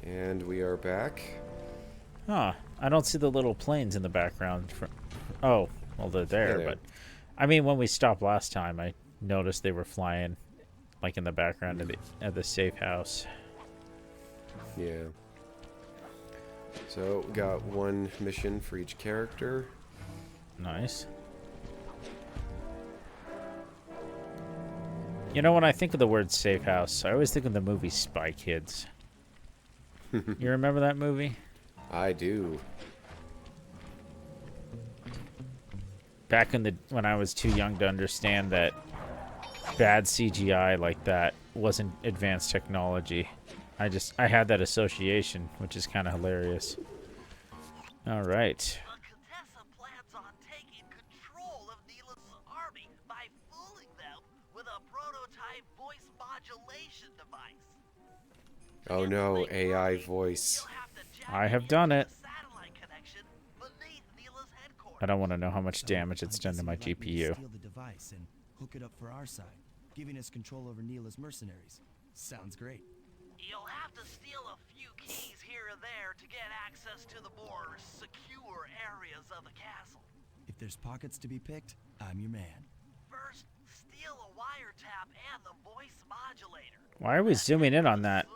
And we are back. Huh. I don't see the little planes in the background. Oh, well, they're there, but... I mean, when we stopped last time, I noticed they were flying, like, in the background of the safe house. Yeah. So, we got one mission for each character. Nice. You know, when I think of the word safe house, I always think of the movie Spy Kids. You remember that movie? I do. Back when I was too young to understand that bad CGI like that wasn't advanced technology. I had that association, which is kind of hilarious. All right. Contessa plans on taking control of Neela's army by fooling them with a prototype voice modulation device. Oh no, AI voice. I have done it. I don't want to know how much damage it's done to my GPU. Steal the device and hook it up for our side, giving us control over Neela's mercenaries. Sounds great. You'll have to steal a few keys here and there to get access to the more secure areas of the castle. If there's pockets to be picked, I'm your man. First, steal a wiretap and the voice modulator. Why are we zooming in on that?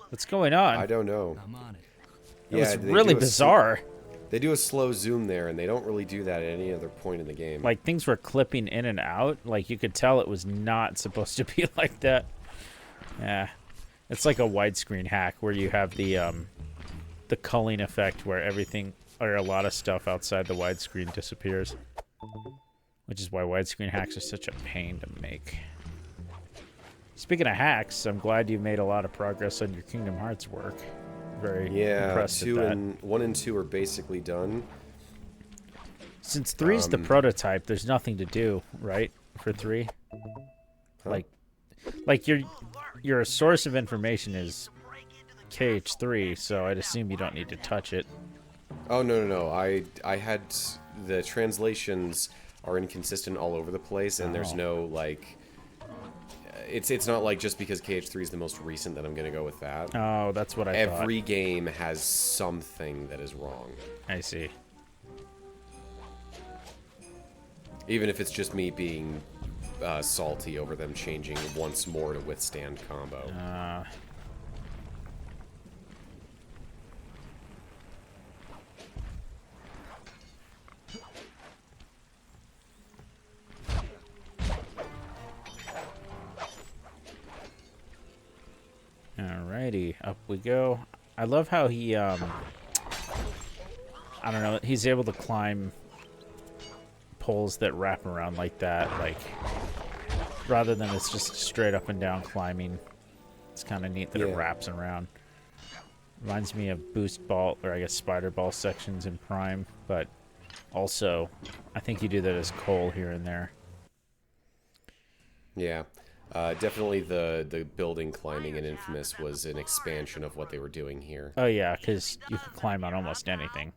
What's going on? I don't know. I'm on it. It was really bizarre. They do a slow zoom there, and they don't really do that at any other point in the game. Like, things were clipping in and out. Like, you could tell it was not supposed to be like that. Yeah. It's like a widescreen hack where you have the culling effect where everything, or a lot of stuff outside the widescreen disappears. Which is why widescreen hacks are such a pain to make. Speaking of hacks, I'm glad you made a lot of progress on your Kingdom Hearts work. Very impressed with that. 1 and 2 are basically done. Since 3's the prototype, there's nothing to do, right? For 3? Huh? Like your source of information is KH3, so I'd assume you don't need to touch it. Oh, no. I had... The translations are inconsistent all over the place, and there's no, like... It's not like just because KH3 is the most recent that I'm going to go with that. Oh, that's what I thought. Every game has something that is wrong. I see. Even if it's just me being salty over them changing once more to withstand combo. Alrighty, up we go. I love how he, I don't know, he's able to climb poles that wrap around like that, like, rather than it's just straight up and down climbing. It's kind of neat that it wraps around. Reminds me of boost ball, or I guess spider ball sections in Prime, but also, I think you do that as Cole here and there. Yeah. Definitely the building climbing in Infamous was an expansion of what they were doing here. Oh yeah, because you could climb on almost anything.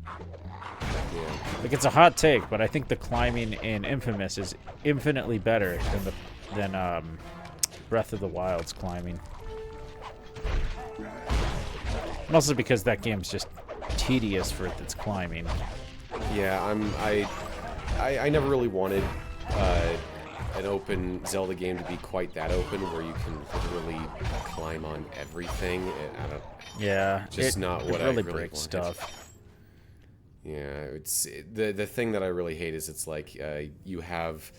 Yeah. Like, it's a hot take, but I think the climbing in Infamous is infinitely better than Breath of the Wild's climbing. And also because that game's just tedious for its climbing. Yeah, I never really wanted an open Zelda game to be quite that open where you can literally climb on everything. Just not what I really breaks wanted. Stuff. Yeah, it's the thing that I really hate is it's like you have,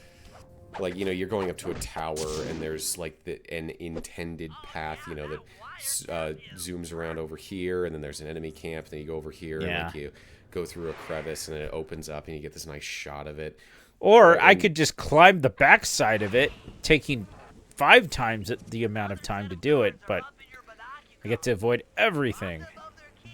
like, you know, you're going up to a tower and there's like an intended path, you know, that zooms around over here, and then there's an enemy camp, and then you go over here, and like you go through a crevice, and then it opens up, and you get this nice shot of it. Or I could just climb the backside of it, taking 5 times the amount of time to do it, but I get to avoid everything.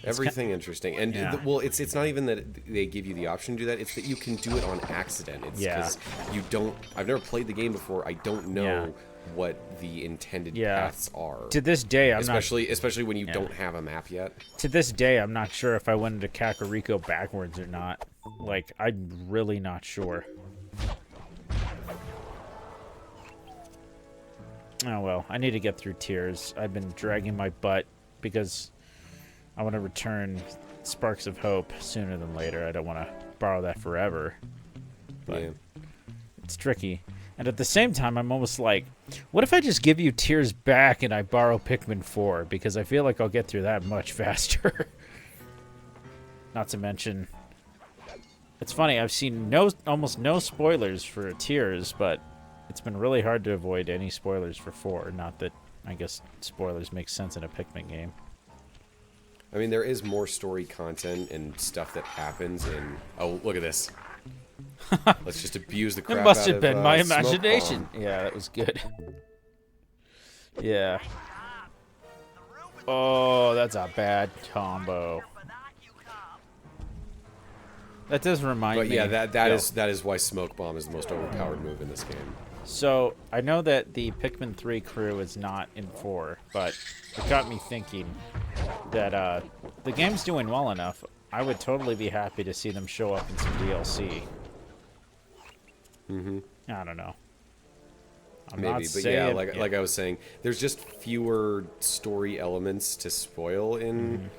Everything interesting. And, well, it's not even that they give you the option to do that. It's that you can do it on accident. It's because you don't... I've never played the game before. I don't know what the intended paths are. To this day, especially when you don't have a map yet. To this day, I'm not sure if I went into Kakariko backwards or not. Like, I'm really not sure. Oh well, I need to get through Tears. I've been dragging my butt because I want to return Sparks of Hope sooner than later. I don't want to borrow that forever. But Yeah. it's tricky. And at the same time, I'm almost like, what if I just give you Tears back and I borrow Pikmin 4? Because I feel like I'll get through that much faster. Not to mention, it's funny, I've seen almost no spoilers for Tears, but it's been really hard to avoid any spoilers for 4. Not that, I guess, spoilers make sense in a Pikmin game. I mean, there is more story content and stuff that happens in... Oh, look at this. Let's just abuse the crap It must out have of, been my Smoke imagination. Bomb. Yeah, that was good. Yeah. Oh, that's a bad combo. That does remind But me. yeah, that is why Smoke Bomb is the most overpowered move in this game. So, I know that the Pikmin 3 crew is not in 4, but it got me thinking that the game's doing well enough. I would totally be happy to see them show up in some DLC. Mm-hmm. I don't know. I'm Maybe, not but saying, yeah, like I was saying, there's just fewer story elements to spoil in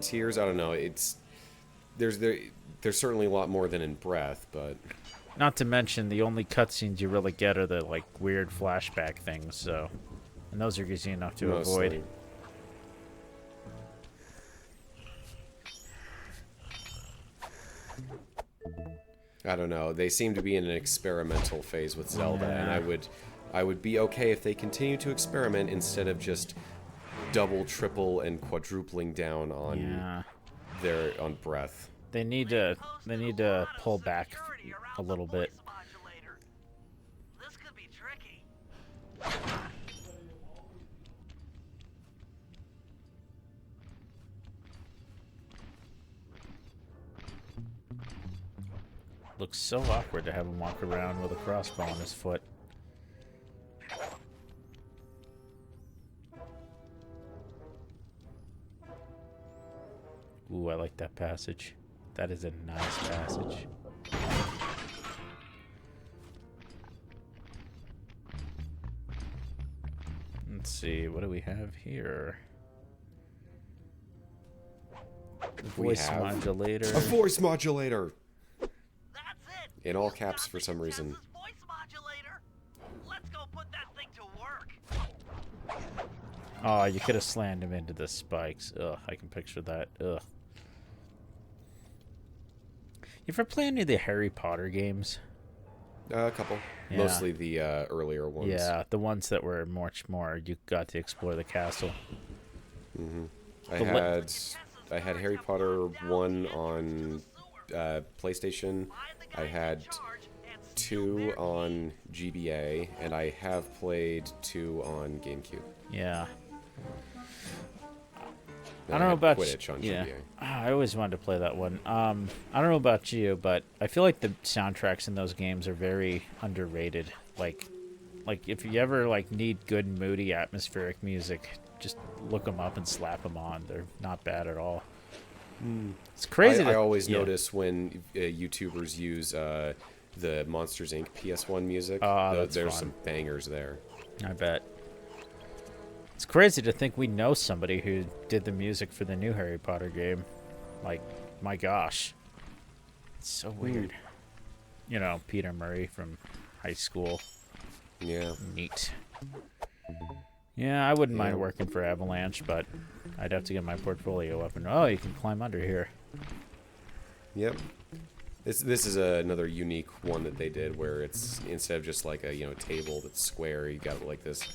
Tears. I don't know. There's certainly a lot more than in Breath, but Not to mention, the only cutscenes you really get are the, like, weird flashback things, so... And those are easy enough to mostly. avoid. I don't know. They seem to be in an experimental phase with Zelda, and Yeah. I would be okay if they continue to experiment instead of just double, triple, and quadrupling down on Yeah. on Breath. They need to pull back a little bit. This could be tricky. Looks so awkward to have him walk around with a crossbow on his foot. Ooh, I like that passage. That is a nice passage. Let's see, what do we have here? The We voice have modulator. a voice modulator! That's it. In all caps for some reason. Contessa's voice modulator. Let's go put that thing to work. Oh, you could have slammed him into the spikes. Ugh, I can picture that. Ugh. You ever play any of the Harry Potter games? A couple. Yeah. Mostly the earlier ones. Yeah, the ones that were much more. You got to explore the castle. I The le- had Harry Potter 1 on PlayStation. I had 2 on GBA, and I have played 2 on GameCube. Yeah. And I don't know had about Quidditch on yeah. GBA. I always wanted to play that one. I don't know about you, but I feel like the soundtracks in those games are very underrated. Like if you ever need good moody atmospheric music, just look them up and slap them on. They're not bad at all. It's crazy. I always yeah. notice when YouTubers use the Monsters Inc. PS1 music. That's There's fun. some bangers there. I bet. It's crazy to think we know somebody who did the music for the new Harry Potter game. Like, my gosh. It's so weird. You know, Peter Murray from high school. Yeah. Neat. Yeah, I wouldn't mind Yeah. working for Avalanche, but I'd have to get my portfolio up. And oh, you can climb under here. Yep. This is another unique one that they did, where it's instead of just like a table that's square, you got like this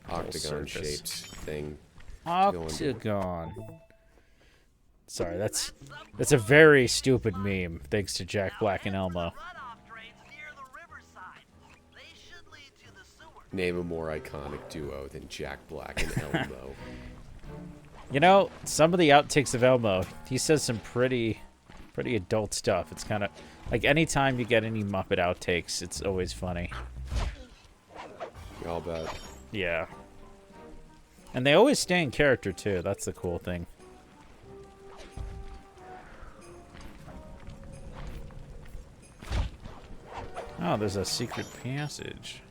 octagon-shaped thing. Octagon. Sorry, that's a very stupid meme. Thanks to Jack Black and Elmo. Runoff drains near the riverside. They should lead to the sewer. Name a more iconic duo than Jack Black and Elmo. You know, some of the outtakes of Elmo, he says some pretty adult stuff. It's kind of like anytime you get any Muppet outtakes, it's always funny. I'll bet. Yeah. And they always stay in character, too. That's the cool thing. Oh, there's a secret passage.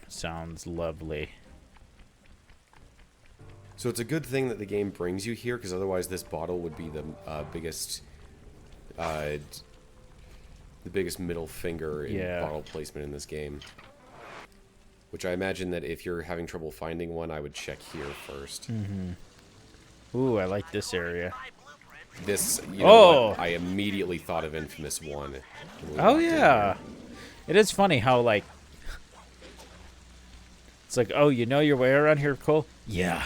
Sounds lovely. So it's a good thing that the game brings you here, because otherwise this bottle would be the biggest middle finger in bottle placement in this game. Which I imagine that if you're having trouble finding one, I would check here first. Ooh, I like this area. This, you know what? I immediately thought of Infamous 1. Oh, yeah. It is funny how, like... It's like, oh, you know your way around here, Cole? Yeah.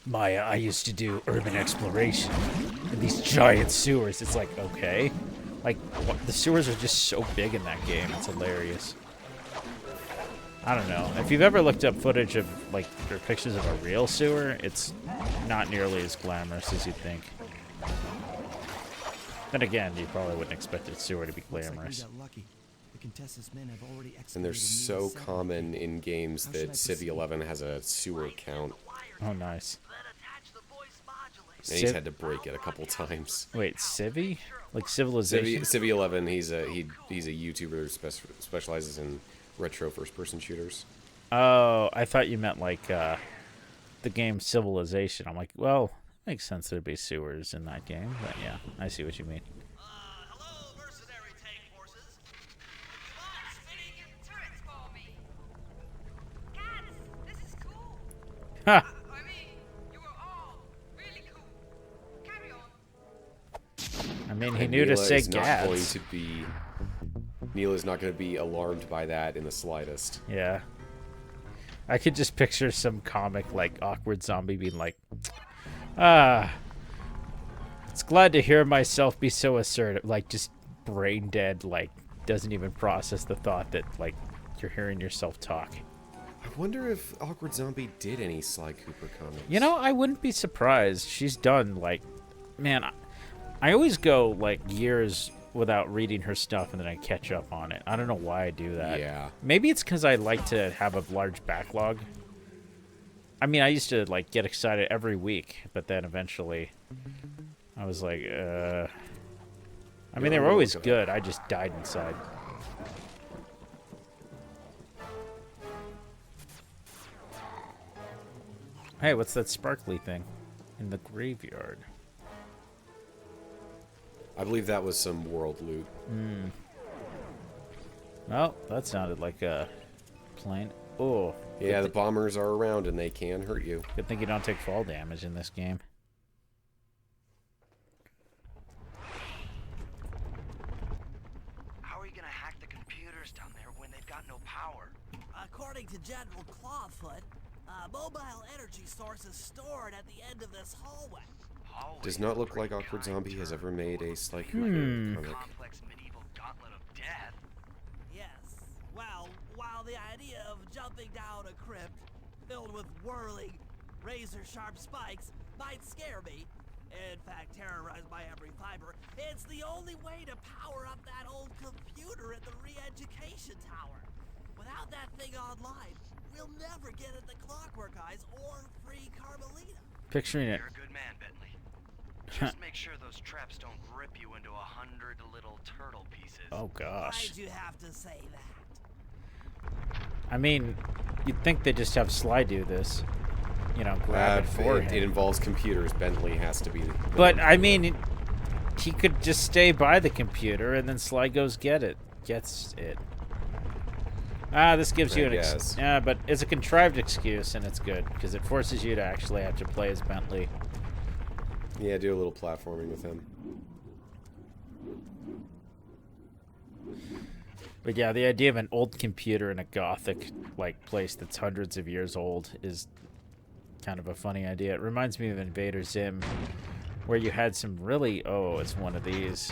Maya, I used to do urban exploration in these giant sewers. It's like, okay. Like, the sewers are just so big in that game. It's hilarious. I don't know. If you've ever looked up footage of, like, or pictures of a real sewer, it's not nearly as glamorous as you'd think. Then again, you probably wouldn't expect a sewer to be glamorous. And they're so common in games that Civ 11 has a sewer count. Oh, nice. And he's had to break it a couple times. Wait, Civi? Like Civilization? Civ 11, he's a YouTuber who specializes in retro first-person shooters. Oh, I thought you meant like the game Civilization. I'm like, well, makes sense there'd be sewers in that game. But yeah, I see what you mean. Hello, mercenary tank forces. You mind spinning your turrets for me? God, this is cool. Ha! I mean, you were all really cool. Carry on. I mean, he knew to say Gads. Neela's not going to be alarmed by that in the slightest. Yeah. I could just picture some comic, like, awkward zombie being like, it's glad to hear myself be so assertive. Like, just brain dead, like, doesn't even process the thought that, like, you're hearing yourself talk. I wonder if Awkward Zombie did any Sly Cooper comics. You know, I wouldn't be surprised. She's done, like, man, I always go, like, years without reading her stuff and then I catch up on it. I don't know why I do that. Yeah. Maybe it's because I like to have a large backlog. I mean, I used to, like, get excited every week, but then eventually I was like, I mean, they were always good. I just died inside. Hey, what's that sparkly thing in the graveyard? I believe that was some world loot. Well, that sounded like a plane. Oh. Yeah, the bombers are around and they can hurt you. Good thing you don't take fall damage in this game. How are you gonna hack the computers down there when they've got no power? According to General Clawfoot, a mobile energy source is stored at the end of this hallway. Does not look like Awkward Zombie has ever made a Sly Cooper comic. Complex medieval gauntlet of death. Yes. Well, while the idea of jumping down a crypt filled with whirling, razor-sharp spikes might scare me, in fact terrorize my every fiber, it's the only way to power up that old computer at the re-education tower. Without that thing online, we'll never get at the Clockwork Eyes or free Carmelita. Picturing it. You're a good man, Bentley. Just make sure those traps don't rip you into 100 little turtle pieces. Oh, gosh. Why'd you have to say that? I mean, you'd think they just have Sly do this. You know, grab it for him. It involves computers. Bentley has to be... But, I mean, he could just stay by the computer and then Sly goes gets it. Ah, this gives you an excuse. Yeah, but it's a contrived excuse, and it's good, because it forces you to actually have to play as Bentley. Yeah, do a little platforming with him. But yeah, the idea of an old computer in a gothic, like, place that's hundreds of years old is kind of a funny idea. It reminds me of Invader Zim, where you had some really... Oh, it's one of these.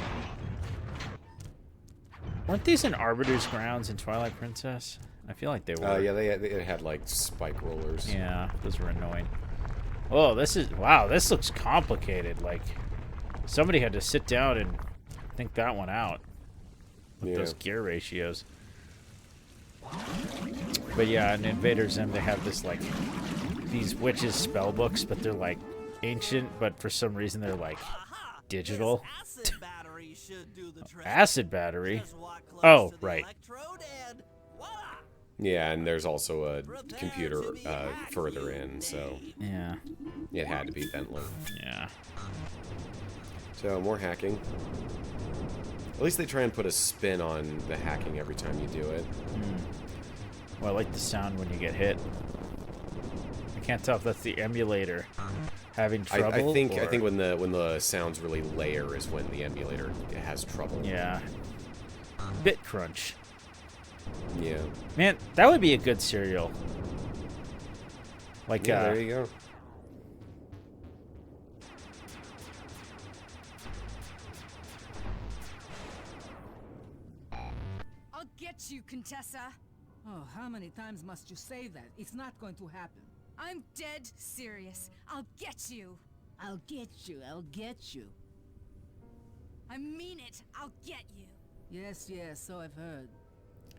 Weren't these in Arbiter's Grounds in Twilight Princess? I feel like they were. Yeah, they had like spike rollers. Yeah, those were annoying. Oh, this is... Wow, this looks complicated. Like, somebody had to sit down and think that one out. With those gear ratios. But yeah, in Invader Zim, they have this, like... These witches spell books, but they're, like, ancient, but for some reason they're, like, digital. Acid battery should do the trick. Acid battery? Just walk close Oh, to the right. electrode and voila! Yeah, and there's also a computer further in, so Yeah. it had to be Bentley. Yeah. So, more hacking. At least they try and put a spin on the hacking every time you do it. Well, I like the sound when you get hit. I can't tell if that's the emulator having trouble. I think or... when the sounds really layer is when the emulator has trouble. Yeah. Bit crunch. Yeah. Man, that would be a good cereal. Like, Yeah, there you go. I'll get you, Contessa. Oh, how many times must you say that? It's not going to happen. I'm dead serious. I'll get you. I'll get you. I'll get you. I mean it. I'll get you. Yes, yes, so I've heard.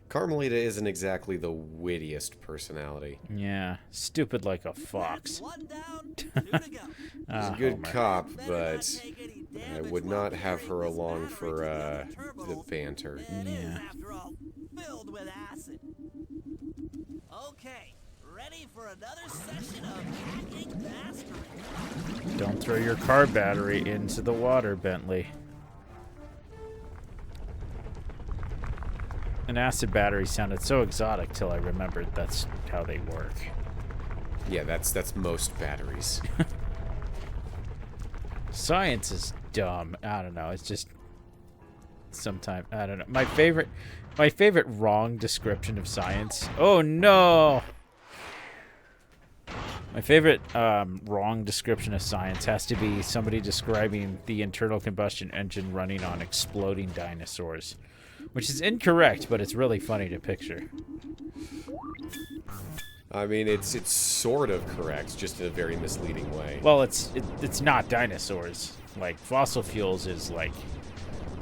Carmelita isn't exactly the wittiest personality. yeah, stupid like a fox. One down, 2 to go. She's a good Homer. cop, Better but not take any I damage would while not have her carrying this along battery for to the the other terminals. banter. It is, Yeah. after all, filled with acid. Okay, ready for another session of hacking mastery. Don't throw your car battery into the water, Bentley. An acid battery sounded so exotic till I remembered that's how they work. Yeah, that's most batteries. Science is dumb. I don't know. It's just sometimes I don't know. My favorite wrong description of science. Oh no. My favorite wrong description of science has to be somebody describing the internal combustion engine running on exploding dinosaurs, which is incorrect, but it's really funny to picture. I mean, it's sort of correct, just in a very misleading way. Well, it's not dinosaurs. Like fossil fuels is like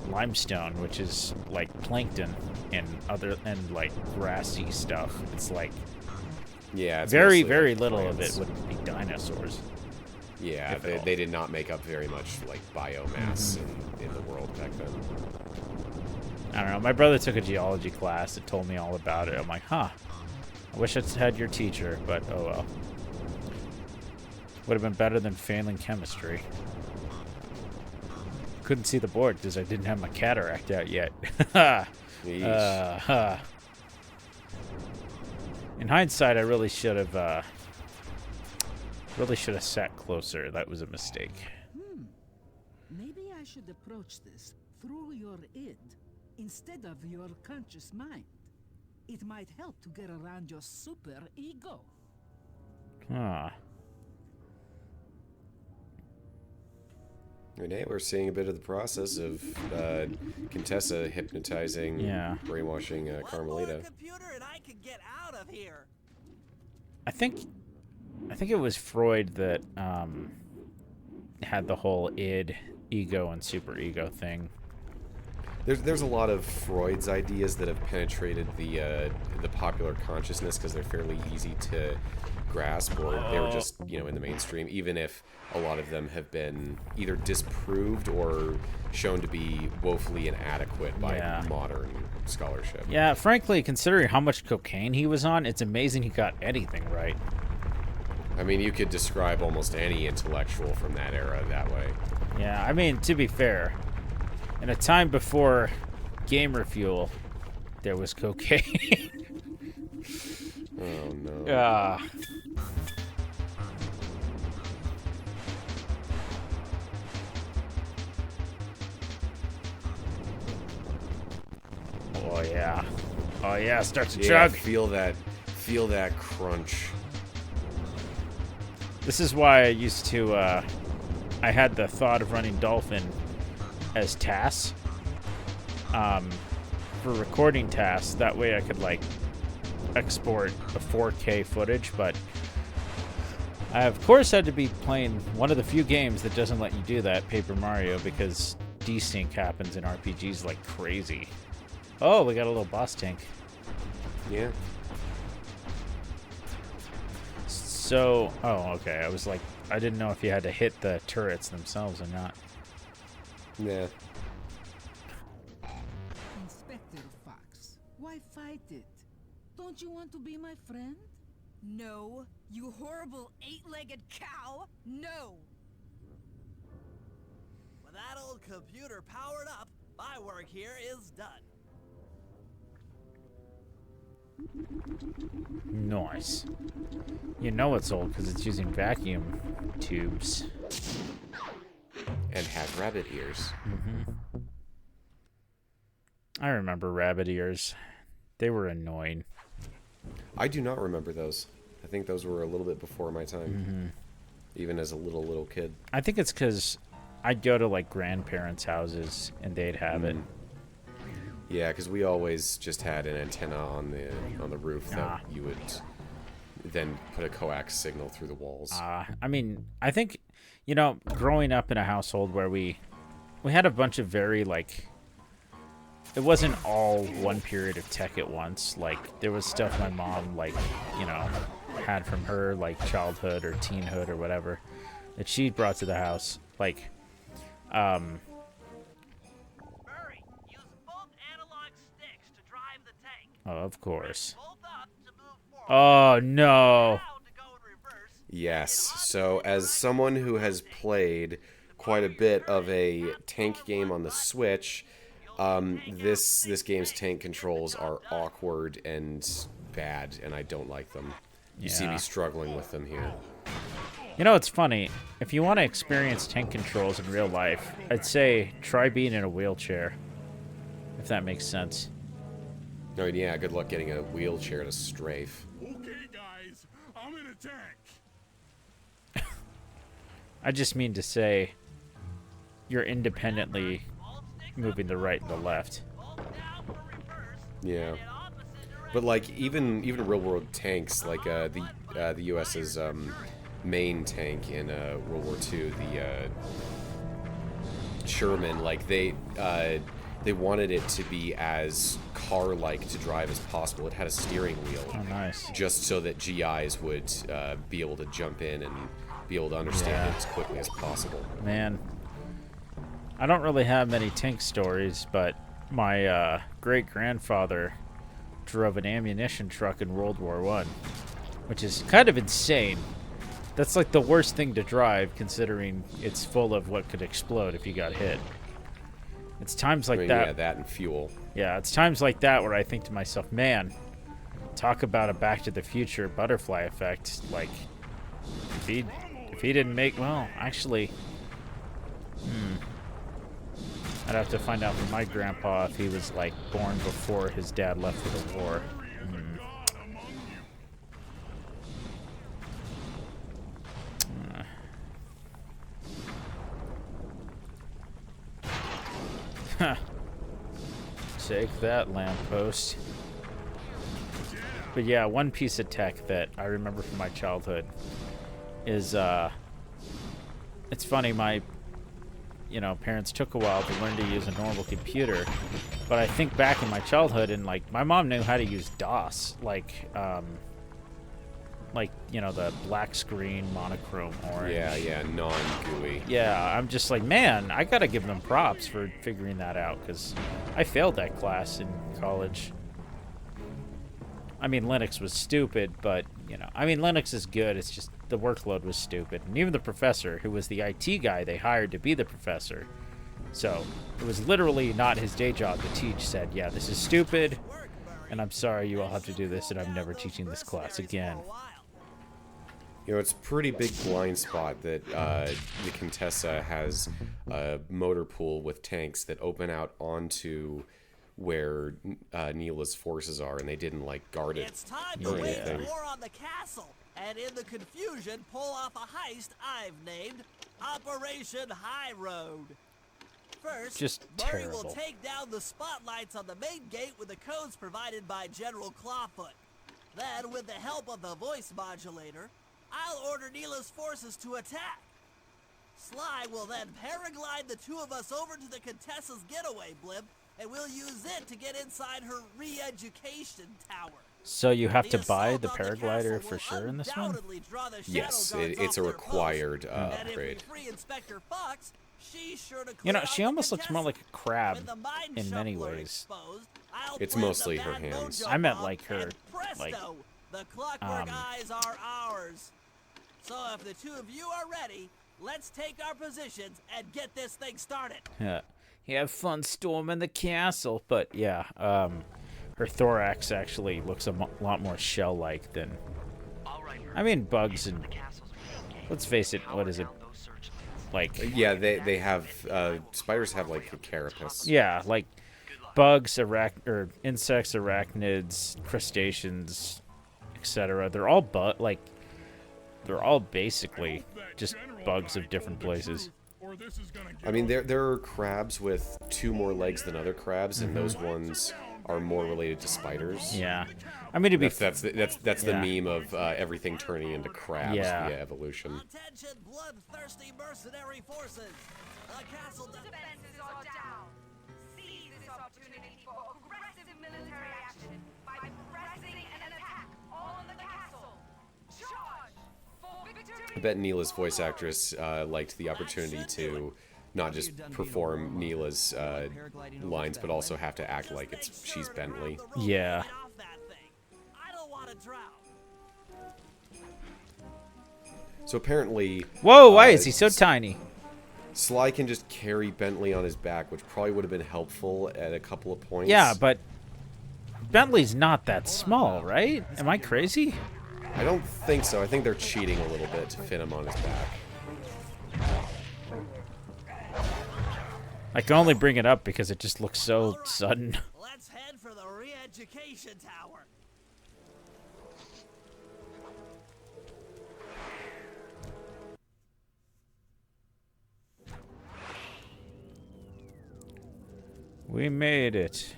limestone, which is like plankton and like grassy stuff. It's like Yeah, it's very mostly like very little of plants. it would be dinosaurs. Yeah, if at all. they did not make up very much like biomass in the world back then. I don't know. My brother took a geology class and told me all about it. I'm like, huh. I wish I had your teacher, but oh well. Would have been better than failing chemistry. Couldn't see the board because I didn't have my cataract out yet. Yeesh. In hindsight, I really should have sat closer. That was a mistake. Maybe I should approach this through your id instead of your conscious mind. It might help to get around your super ego. Huh. Today we're seeing a bit of the process of Contessa hypnotizing, brainwashing One more Carmelita. computer and I can get out of here. I think it was Freud that had the whole id, ego, and superego thing. There's a lot of Freud's ideas that have penetrated the popular consciousness because they're fairly easy to grasp, or they were just in the mainstream. Even if a lot of them have been either disproved or shown to be woefully inadequate by modern scholarship. Yeah, frankly, considering how much cocaine he was on, it's amazing he got anything right. I mean, you could describe almost any intellectual from that era that way. Yeah, I mean, to be fair, in a time before gamer fuel, there was cocaine. Oh no. Oh yeah. Oh yeah, start to Yeah, chug. feel that crunch. This is why I used to I had the thought of running Dolphin as tasks. For recording tasks, that way I could like export a 4K footage, but I of course had to be playing one of the few games that doesn't let you do that, Paper Mario, because desync happens in RPGs like crazy. Oh, we got a little boss tank. Yeah. So, oh, okay. I was like, I didn't know if you had to hit the turrets themselves or not. Yeah. Inspector Fox, why fight it? Don't you want to be my friend? No, you horrible eight-legged cow. No. With that old computer powered up, my work here is done. Nice. You know it's old because it's using vacuum tubes. And have rabbit ears. I remember rabbit ears. They were annoying. I do not remember those. I think those were a little bit before my time. Even as a little kid. I think it's because I'd go to like grandparents' houses and they'd have it. Yeah, because we always just had an antenna on the roof that you would then put a coax signal through the walls. I mean, I think, you know, growing up in a household where we had a bunch of very, like, it wasn't all one period of tech at once. Like, there was stuff my mom, like, you know, had from her, like, childhood or teenhood or whatever that she brought to the house. Like, Murray, use both analog sticks to drive the tank. oh, of course. Both up to move forward. Oh, no. Down to go in reverse. Yes, so as someone who has played quite a bit of a tank game on the Switch, this game's tank controls are awkward and bad, and I don't like them. You see Yeah. me struggling with them here. You know, it's funny. If you want to experience tank controls in real life, I'd say try being in a wheelchair. If that makes sense. I mean, yeah, good luck getting a wheelchair to strafe. Okay, guys, I'm in a tank. I just mean to say you're independently moving the right and the left. Yeah. But like even real world tanks, like the US's main tank in World War II, the Sherman, like they wanted it to be as car-like to drive as possible. It had a steering wheel, Oh, nice. just so that GIs would be able to jump in and be able to understand it as quickly as possible. Man, I don't really have many tank stories, but my great-grandfather drove an ammunition truck in World War I, which is kind of insane. That's like the worst thing to drive, considering it's full of what could explode if you got hit. It's times like I mean, that. yeah, that and fuel. Yeah, it's times like that where I think to myself, man, talk about a Back to the Future butterfly effect. Like, if he didn't make, well, actually, I'd have to find out from my grandpa if he was, like, born before his dad left for the war. Take that, lamppost. But yeah, one piece of tech that I remember from my childhood is, it's funny, my, parents took a while to learn to use a normal computer, but I think back in my childhood and, like, my mom knew how to use DOS, the black screen, monochrome orange. Yeah, non-GUI. Yeah, I'm just like, man, I gotta give them props for figuring that out, because I failed that class in college. I mean, Linux was stupid, but, Linux is good, it's just the workload was stupid. And even the professor, who was the IT guy they hired to be the professor, so it was literally not his day job to teach, said, yeah, this is stupid, and I'm sorry you all have to do this, and I'm never teaching this class again. It's a pretty big blind spot that the Contessa has a motor pool with tanks that open out onto where Neela's forces are, and they didn't, guard it It's time to or wage anything. war on the castle, and in the confusion, pull off a heist I've named Operation High Road. First, Just Murray terrible. will take down the spotlights on the main gate with the codes provided by General Clawfoot. Then, with the help of the voice modulator, I'll order Neela's forces to attack. Sly will then paraglide the two of us over to the Contessa's getaway blimp, and we'll use it to get inside her re-education tower. So you have The to buy assault the on the paraglider castle for will sure in this one? undoubtedly draw the shadow Yes, guards it's a off their required post. And if we upgrade. free Inspector Fox, she's sure to clear out She the almost looks more like Contessa. a crab When the mine in many shuffler ways. exposed, I'll It's plant mostly the her bad hands. mojo I meant bomb like her and pray Like, Presto! The clockwork eyes are ours. So if the two of you are ready, let's take our positions and get this thing started. yeah, have fun storming the castle. But yeah, her thorax actually looks a lot more shell-like than. I mean, bugs and. Let's face it. What is it? Like. Yeah, they have spiders have like a carapace. Yeah, like bugs, or insects, arachnids, crustaceans, etc. They're all they're all basically just bugs of different places. I mean, there are crabs with 2 more legs than other crabs, and those ones are more related to spiders. Yeah, I mean to be that's the meme of everything turning into crabs Yeah. via evolution. Attention, bloodthirsty mercenary forces. The castle Defenses are down. Seize this opportunity for aggressive military action by pressing an attack on the castle. Charge for victory. I bet Neela's voice actress liked the opportunity to not just perform Neela's lines, but also have to act like she's Bentley. Yeah. I don't want to drown. So apparently, Whoa! Why is he so tiny? Sly can just carry Bentley on his back, which probably would have been helpful at a couple of points. Yeah, but Bentley's not that small, right? Am I crazy? I don't think so. I think they're cheating a little bit to fit him on his back. I can only bring it up because it just looks so sudden. Let's head for the re-education tower. We made it.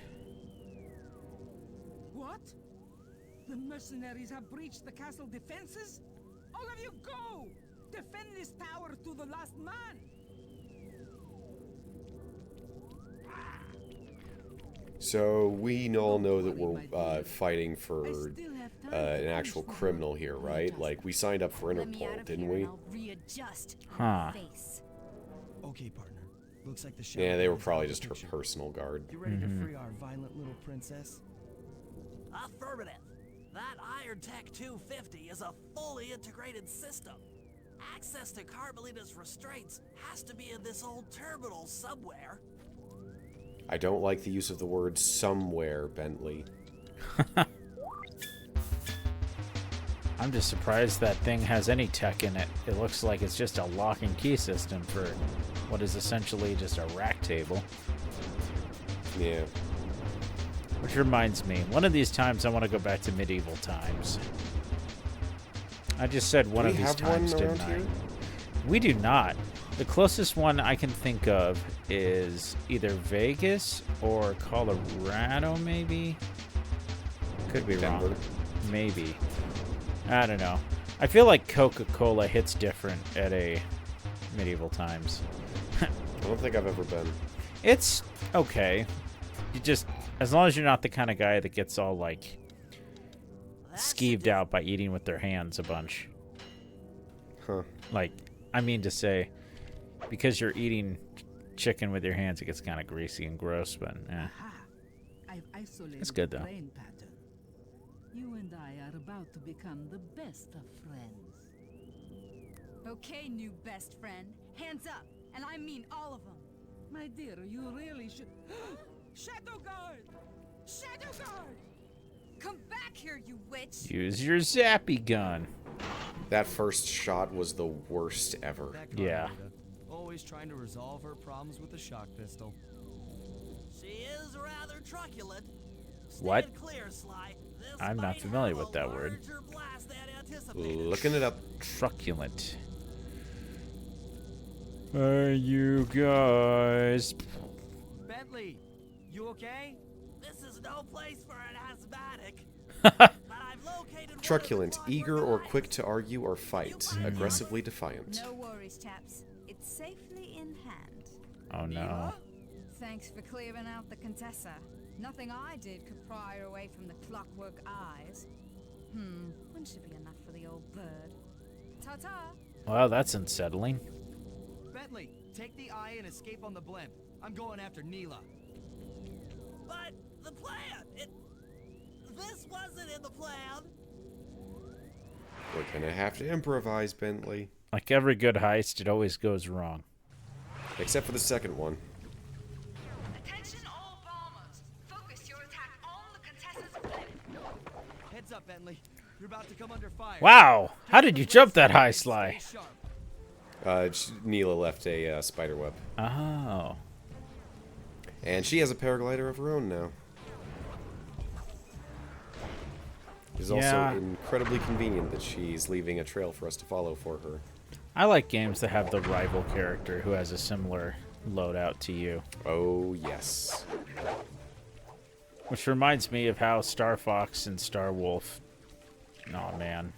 What? The mercenaries have breached the castle defenses? All of you go! Defend this tower to the last man! So we all know that we're fighting for an actual criminal here, right? Like, we signed up for Interpol, didn't we? Huh. Okay, partner. Looks like the Yeah, they were Showdown is probably out of just the her picture. personal guard. You ready to free our violent little princess? Affirmative. That Iron Tech 250 is a fully integrated system. Access to Carmelita's restraints has to be in this old terminal somewhere. I don't like the use of the word somewhere, Bentley. I'm just surprised that thing has any tech in it. It looks like it's just a lock and key system for what is essentially just a rack table. Yeah. Which reminds me, one of these times I want to go back to medieval times. I just said one of these times, didn't I? Here? We do not. The closest one I can think of is either Vegas or Colorado, maybe? Could be Denver. wrong. Maybe. I don't know. I feel like Coca-Cola hits different at a medieval times. I don't think I've ever been. It's okay. You just, as long as you're not the kind of guy that gets all, like, skeeved out by eating with their hands a bunch. Huh. Like, I mean to say, because you're eating chicken with your hands, it gets kind of greasy and gross, but Aha. I've isolated It's good, the though. brain pattern. You and I are about to become the best of friends. Okay, new best friend. Hands up, and I mean all of them. My dear, you really should... Shadow Guard! Shadow Guard! Come back here, you witch! use your zappy gun. That first shot was the worst ever. That Yeah. Carmelita, always trying to resolve her problems with a shock pistol. She is rather truculent. Stand What? clear, Sly. This I'm not might familiar have with a that word. larger blast than anticipated. Looking it up. Truculent. You guys. Bentley, you okay? This is no place for an asthmatic. But I've located one of the Truculent, clockwork eager or eyes. quick to argue or fight. Aggressively defiant. No worries, chaps. It's safely in hand. Oh no. Thanks for clearing out the Contessa. Nothing I did could pry her away from the clockwork eyes. One should be enough for the old bird. Ta-ta! Well, that's unsettling. Bentley, take the eye and escape on the blimp. I'm going after Neela. But the plan, this wasn't in the plan. We're gonna have to improvise, Bentley. Like every good heist, it always goes wrong. Except for the second one. Attention all bombers. Focus your attack on the Contessa's blimp. Heads up, Bentley. You're about to come under fire. Wow! How did you jump that high, Sly? Stay sharp. Neela left a spider web. Oh. And she has a paraglider of her own now. It's Yeah. also incredibly convenient that she's leaving a trail for us to follow for her. I like games that have the rival character who has a similar loadout to you. Oh, yes. Which reminds me of how Star Fox and Star Wolf... Oh, man.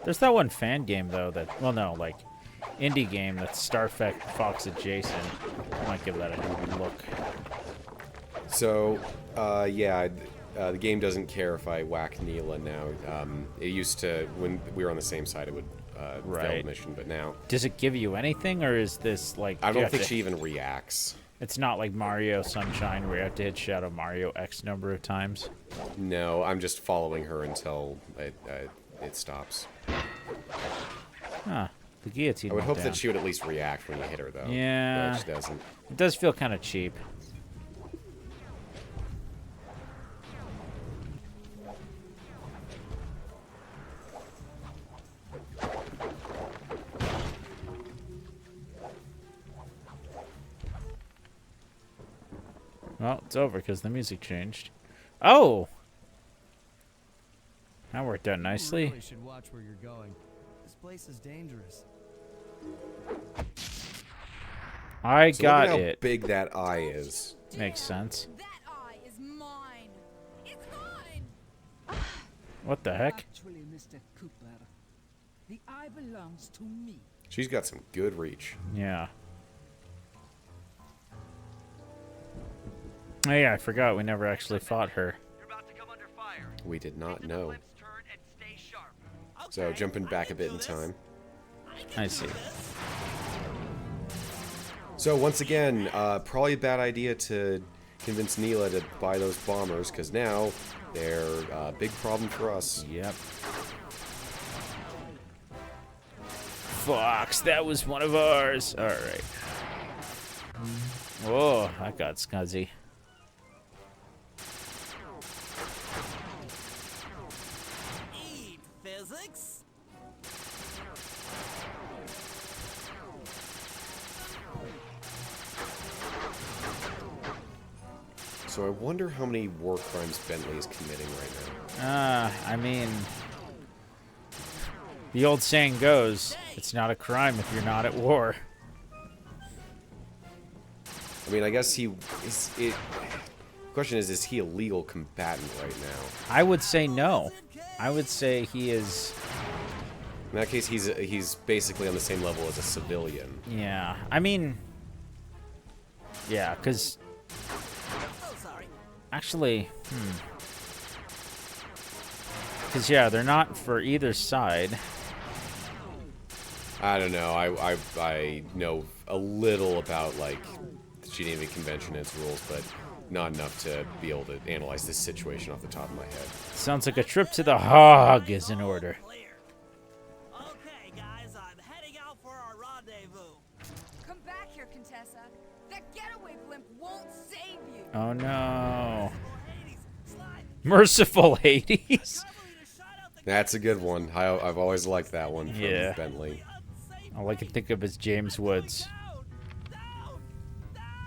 There's that one fan game, though, that... Well, no, like, indie game that's Star Fox adjacent. I might give that a good look. So, yeah, the game doesn't care if I whack Neela now. It used to, when we were on the same side, it would fail Right. the mission, but now... Does it give you anything, or is this, like... I do you don't have think to- she even reacts. It's not like Mario Sunshine where you have to hit Shadow Mario X number of times. No, I'm just following her until it stops. Huh. The guillotine I would went hope down. that she would at least react when you hit her, though. Yeah. But she doesn't. It does feel kind of cheap. Well, it's over because the music changed. Oh! That worked out nicely. You really should watch where you're going. This place is dangerous. I So got look at how it. big that eye is. Makes sense. That eye is mine. It's mine. What the heck? Actually, Mr. Cooper, the eye belongs to me. She's got some good reach. Yeah. Oh yeah, I forgot we never actually fought her. You're about to come under fire. We did not Take the know. blimp's turn and stay sharp. So Okay, jumping back I a bit can in do time. this. I see. So once again, probably a bad idea to convince Neela to buy those bombers, because now they're a big problem for us. Yep. Fox, that was one of ours. Alright. Whoa, that got scuzzy. Eat physics. So I wonder how many war crimes Bentley is committing right now. I mean... The old saying goes, it's not a crime if you're not at war. I mean, I guess he is. The question is he a legal combatant right now? I would say no. I would say he is... In that case, he's basically on the same level as a civilian. Yeah, I mean... Yeah, because... Oh, sorry. Actually, Because, yeah, they're not for either side. I don't know. I know a little about, like, the Geneva Convention and its rules, but not enough to be able to analyze this situation off the top of my head. Sounds like a trip to the hog is in order. Clear. Okay, guys, I'm heading out for our rendezvous. Come back here, Contessa. That getaway blimp won't save you. Oh, no. Hades, slide. Merciful Hades. Trouble you to shut out the That's a good one. I've always liked that one from Yeah. Bentley. unsafe. All I can think of is James Woods. Down, down.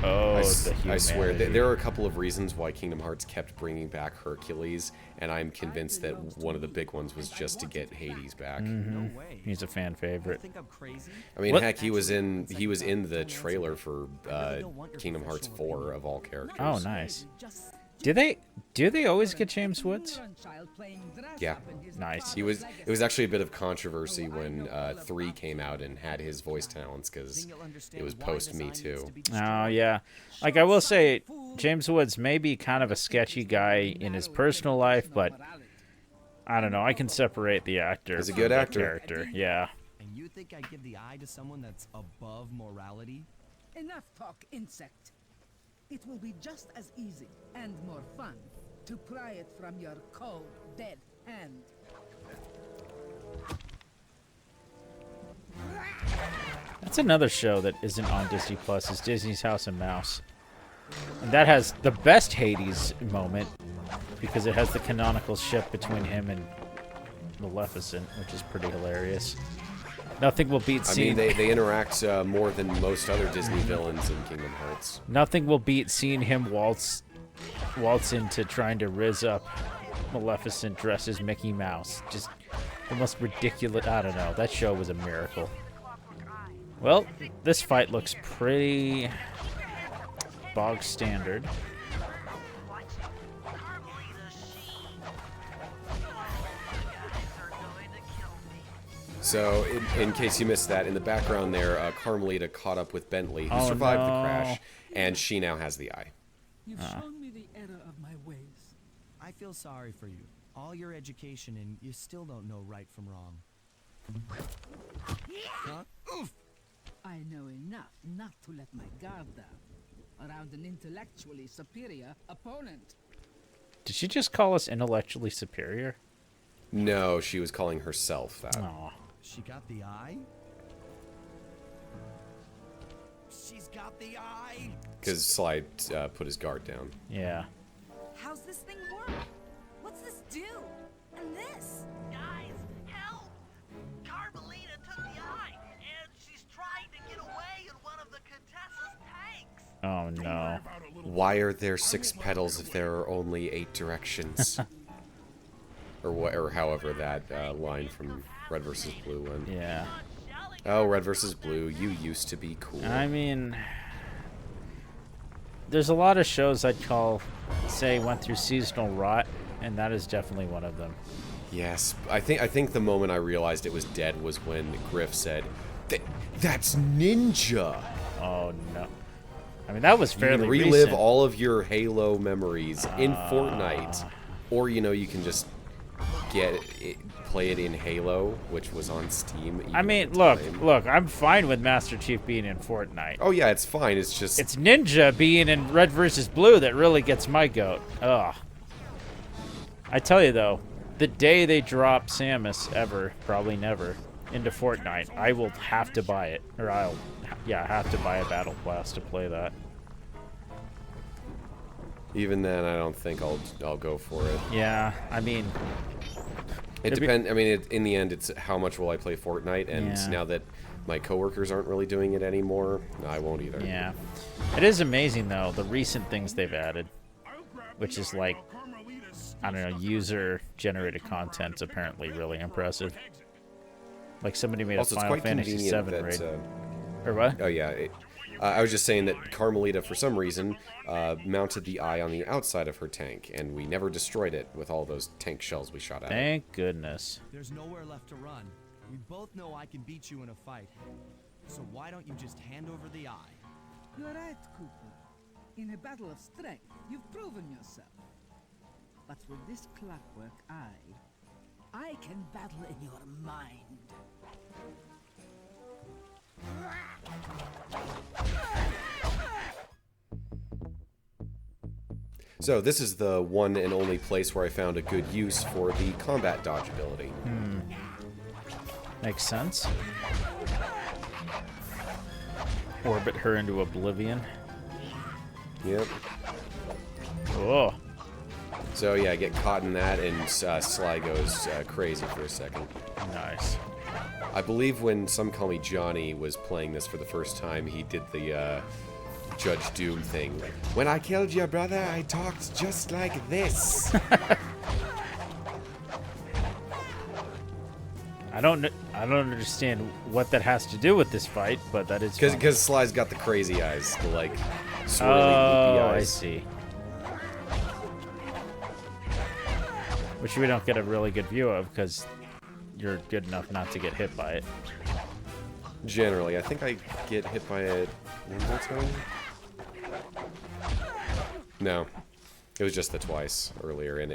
Oh, I the swear, humanity. there are a couple of reasons why Kingdom Hearts kept bringing back Hercules, and I'm convinced that one of the big ones was just to get Hades back. No way. He's a fan You favorite. think I'm crazy? I mean, What- heck, he was in the trailer for Kingdom Hearts 4 of all characters. Oh, nice. Do they always get James Woods? Yeah. Nice. It was actually a bit of controversy when 3 came out and had his voice talents, because it was post Me Too. Oh, yeah. Like, I will say, James Woods may be kind of a sketchy guy in his personal life, but I don't know. I can separate the actor He's a from good the actor. character. Yeah. And you think I'd give the eye to someone that's above morality? Enough talk, insect. It will be just as easy and more fun to pry it from your cold, dead hand. That's another show that isn't on Disney Plus, is Disney's House and Mouse. And that has the best Hades moment because it has the canonical ship between him and Maleficent, which is pretty hilarious. Nothing will beat seeing... I mean, they interact more than most other Disney villains in Kingdom Hearts. Nothing will beat seeing him waltz into trying to rizz up Maleficent dressed as Mickey Mouse. Just the most ridiculous... I don't know. That show was a miracle. Well, this fight looks pretty bog standard. So, in case you missed that, in the background there, Carmelita caught up with Bentley, who survived the crash, and she now has the eye. You've shown me the error of my ways. I feel sorry for you. All your education and you still don't know right from wrong. Huh? Oof! I know enough not to let my guard down around an intellectually superior opponent. Did she just call us intellectually superior? No, she was calling herself that. Aw. She got the eye? She's got the eye? Because Slide put his guard down. Yeah. How's this thing work? What's this do? And this? Guys, help! Carmelita took the eye, and she's trying to get away in one of the Contessa's tanks. Oh no. Why are there 6 petals if there are only 8 directions? or however that line from Red vs. Blue went. Yeah. Oh, Red vs. Blue, you used to be cool. I mean, there's a lot of shows I'd say went through seasonal rot, and that is definitely one of them. Yes, I think the moment I realized it was dead was when Griff said, "That's Ninja." Oh no. I mean, that was You fairly can relive recent. all of your Halo memories in Fortnite, or you can just play it in Halo, which was on Steam. I mean, look, I'm fine with Master Chief being in Fortnite. Oh yeah, it's fine. It's just It's Ninja being in Red vs. Blue that really gets my goat. Ugh. I tell you though, the day they drop Samus ever, probably never, into Fortnite, I will have to buy it, or have to buy a battle pass to play that. even then, I don't think I'll go for it. Yeah, I mean, it depends. I mean, in the end, it's how much will I play Fortnite, and now that my coworkers aren't really doing it anymore, I won't either. Yeah, it is amazing though the recent things they've added, which is like, I don't know, user-generated content's apparently really impressive. Like somebody made also, a Final Fantasy VII raid. Or what? Oh yeah, I was just saying that Carmelita, for some reason, mounted the eye on the outside of her tank, and we never destroyed it with all those tank shells we shot at it. Thank goodness. There's nowhere left to run. We both know I can beat you in a fight. So why don't you just hand over the eye? You're right, Cooper. In a battle of strength, you've proven yourself. But with this clockwork eye, I can battle in your mind. So this is the one and only place where I found a good use for the combat dodge ability. Makes sense. Orbit her into oblivion. Yep. Oh. So yeah, I get caught in that, and Sly goes crazy for a second. Nice. I believe when Some Call Me Johnny was playing this for the first time, he did the Judge Doom thing. When I killed your brother, I talked just like this. I don't understand what that has to do with this fight, but that is because Sly's got the crazy eyes, the like swirly, loopy eyes. I see. Which we don't get a really good view of because you're good enough not to get hit by it. Generally, I think I get hit by it one more time. No, it was just the twice earlier, and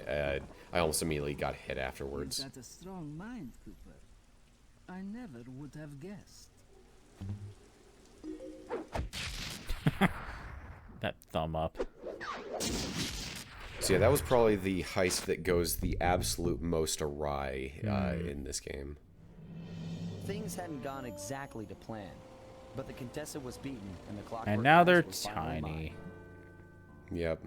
I almost immediately got hit afterwards. You've got a strong mind, Cooper. I never would have guessed. That thumb up. So yeah, that was probably the heist that goes the absolute most awry in this game. Things hadn't gone exactly to plan, but the Contessa was beaten and the clock. And now they're tiny. Yep.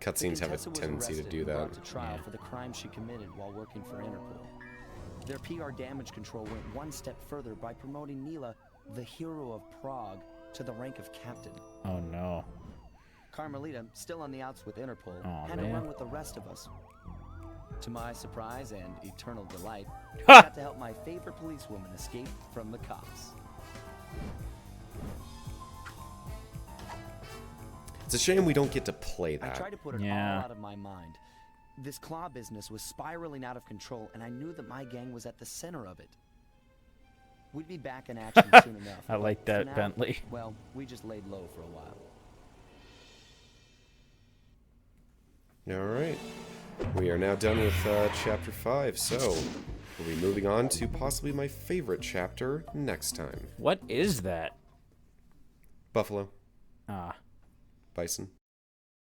Cutscenes have a tendency to do that. Brought to trial for the crime she committed while working for Interpol. Their PR damage control went one step further by promoting Nila, the hero of Prague, to the rank of captain. Oh no. Carmelita, still on the outs with Interpol, Aw, had to man. run with the rest of us. To my surprise and eternal delight, I got to help my favorite policewoman escape from the cops. It's a shame we don't get to play I that. tried to put it Yeah. all out of my mind. This claw business was spiraling out of control, and I knew that my gang was at the center of it. We'd be back in action soon enough. I like but that, for now, Bentley. Well, we just laid low for a while. All right. We are now done with Chapter 5, so we'll be moving on to possibly my favorite chapter next time. What is that? Buffalo. Ah. Bison.